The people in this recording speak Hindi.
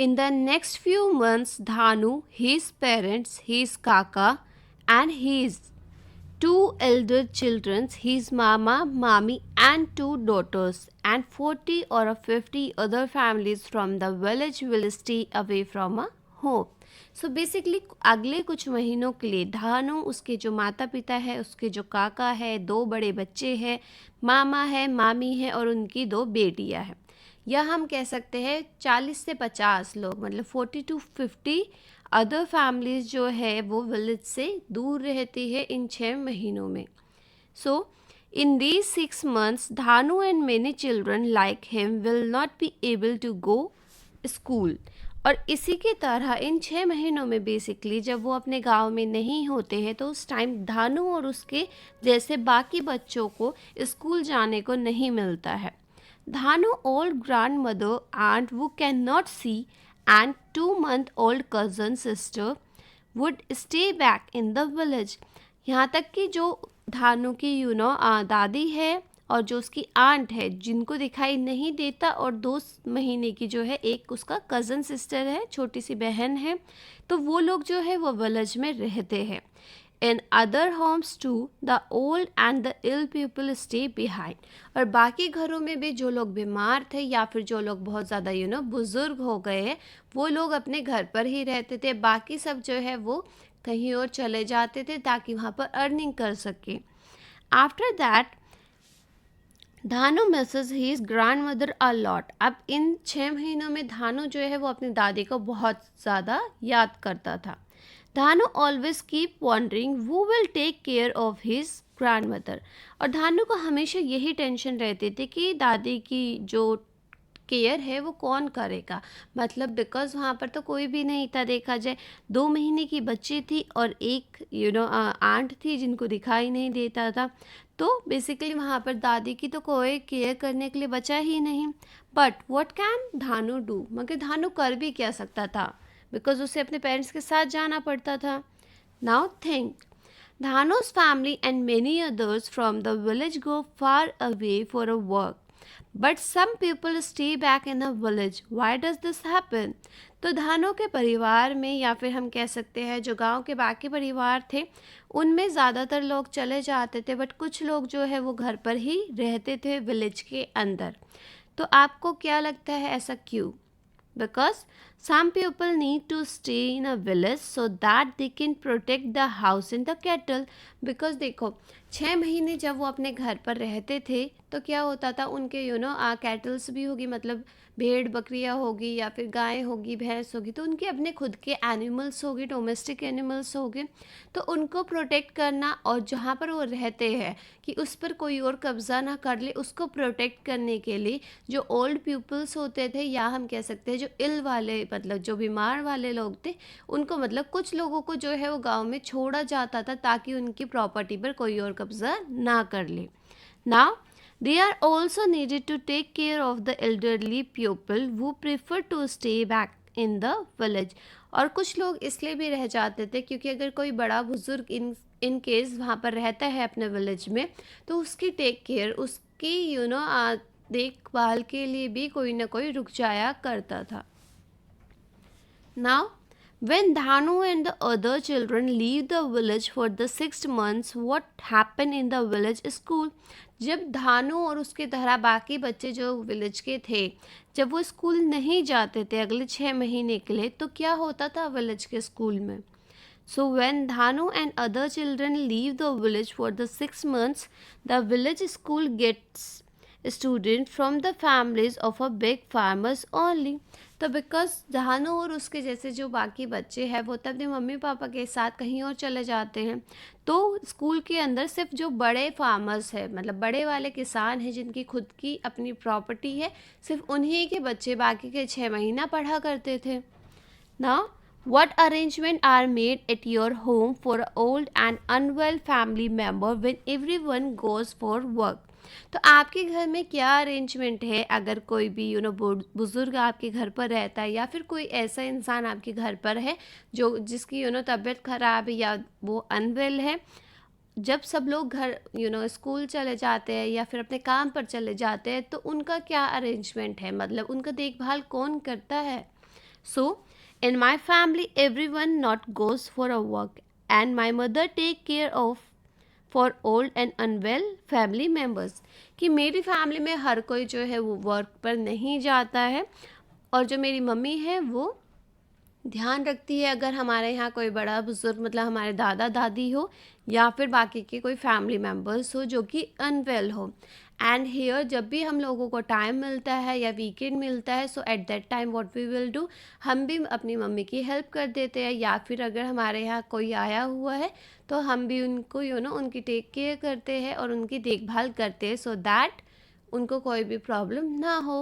In the next few months, Dhanu, his parents, his kaka, and his two elder children, his mama, mami, and two daughters, and 40 or 50 other families from the village will stay away from a home. So basically अगले कुछ महीनों के लिए धानु, उसके जो माता पिता है, उसके जो काका है, दो बड़े बच्चे हैं, मामा है, मामी है और उनकी दो बेटियां हैं, या हम कह सकते हैं 40 से 50 लोग, मतलब 40 to 50 अदर फैमिलीज जो है वो विलेज से दूर रहती है इन 6 महीनों में. सो in these 6 months, Dhanu and many children like him will not be able to go school. और इसी की तरह इन 6 महीनों में बेसिकली जब वो अपने गांव में नहीं होते हैं तो उस टाइम धानु और उसके जैसे बाकी बच्चों को स्कूल जाने को नहीं मिलता है. धानु old grand mother aunt who cannot see and 2-month-old cousin sister would stay back in the village. यहाँ तक कि जो धानु की दादी है और जो उसकी आंट है जिनको दिखाई नहीं देता, और 2 महीने की जो है एक उसका कज़न सिस्टर है, छोटी सी बहन है, तो वो लोग जो है वो विलेज में रहते हैं. In other homes to the old and the ill people stay behind. और बाकी घरों में भी जो लोग बीमार थे या फिर जो लोग बहुत ज़्यादा बुज़ुर्ग हो गए हैं वो लोग अपने घर पर ही रहते थे. बाकी सब जो है वो कहीं और चले जाते थे ताकि वहाँ पर अर्निंग कर सके. After that Dhanu misses his grand mother a lot. अब इन 6 महीनों में धानु जो है वो अपनी दादी को बहुत ज़्यादा याद करता था. Dhanu always keep wondering who will take care of his grand mother. और धानु को हमेशा यही टेंशन रहती थी कि दादी की जो केयर है वो कौन करेगा, मतलब बिकॉज वहाँ पर तो कोई भी नहीं था. देखा जाए 2 महीने की बच्ची थी और एक आंट थी जिनको दिखाई नहीं देता था, तो बेसिकली वहाँ पर दादी की तो कोई केयर करने के लिए बचा ही नहीं. But what can Dhanu do, मगर धानु कर भी क्या सकता था बिकॉज उसे अपने पेरेंट्स के साथ जाना पड़ता था. Now think, Dhanu's family and many others from the village go far away for a work. But some people stay back in the village. Why does this happen? तो धानु के परिवार में, या फिर हम कह सकते हैं जो गांव के बाकी परिवार थे उनमें ज़्यादातर लोग चले जाते थे, बट कुछ लोग जो है वो घर पर ही रहते थे विलेज के अंदर. तो आपको क्या लगता है ऐसा क्यों? Because some people need to stay in a village so that they can protect the house and the cattle. Because देखो 6 महीने जब वो अपने घर पर रहते थे तो क्या होता था, उनके कैटल्स भी होगी, मतलब भेड़ बकरियाँ होगी या फिर गाय होगी, भैंस होगी, तो उनके अपने खुद के एनिमल्स होगी, डोमेस्टिक एनिमल्स होंगे, तो उनको प्रोटेक्ट करना और जहाँ पर वो रहते हैं कि उस पर कोई और कब्ज़ा ना कर ले, उसको प्रोटेक्ट करने के लिए जो ओल्ड पीपल्स होते थे, या हम कह सकते हैं जो इल वाले, मतलब जो बीमार वाले लोग थे, उनको, मतलब कुछ लोगों को जो है वो गांव में छोड़ा जाता था ताकि उनकी प्रॉपर्टी पर कोई और कब्ज़ा ना कर ले. Now they are also needed to take care of the elderly people who prefer to stay back in the village. और कुछ लोग इसलिए भी रह जाते थे क्योंकि अगर कोई बड़ा बुजुर्ग इन केस वहाँ पर रहता है अपने विलेज में, तो उसकी टेक केयर, उसकी देखभाल के लिए भी कोई ना कोई रुक जाया करता था. Now, when Dhanu and the other children leave the village for the 6 months, what happened in the village school? जब धानु और उसके तरह बाकी बच्चे जो विलेज के थे, जब वो स्कूल नहीं जाते थे अगले 6 महीने के लिए, तो क्या होता था विलेज के स्कूल में? So when Dhanu and other children leave the village for the 6 months, the village school gets students from the families of a big farmers only. तो बिकॉज धानु और उसके जैसे जो बाकी बच्चे हैं वो तब अपने मम्मी पापा के साथ कहीं और चले जाते हैं, तो स्कूल के अंदर सिर्फ जो बड़े फार्मर्स हैं, मतलब बड़े वाले किसान हैं जिनकी खुद की अपनी प्रॉपर्टी है, सिर्फ उन्हीं के बच्चे बाकी के 6 महीना पढ़ा करते थे. Now what arrangement are made at your home for an old and unwell family member when everyone goes for work? तो आपके घर में क्या अरेंजमेंट है अगर कोई भी बुज़ुर्ग आपके घर पर रहता है, या फिर कोई ऐसा इंसान आपके घर पर है जो जिसकी तबीयत ख़राब है या वो अनवेल है, जब सब लोग घर स्कूल चले जाते हैं या फिर अपने काम पर चले जाते हैं, तो उनका क्या अरेंजमेंट है, मतलब उनका देखभाल कौन करता है? So in my family everyone not goes for a work and my mother take care of for old and unwell family members, कि मेरी फैमिली में हर कोई जो है वो वर्क पर नहीं जाता है और जो मेरी मम्मी है वो ध्यान रखती है अगर हमारे यहाँ कोई बड़ा बुजुर्ग मतलब हमारे दादा दादी हो या फिर बाकी के कोई फैमिली मेम्बर्स हो जो कि अनवेल हो। एंड हियर जब भी हम लोगों को टाइम मिलता है या वीकेंड मिलता है, so at that time what we will do, हम भी अपनी मम्मी की हेल्प कर देते हैं या फिर अगर हमारे यहाँ कोई आया हुआ है तो हम भी उनको उनकी टेक केयर करते हैं और उनकी देखभाल करते हैं सो दैट उनको कोई भी प्रॉब्लम ना हो।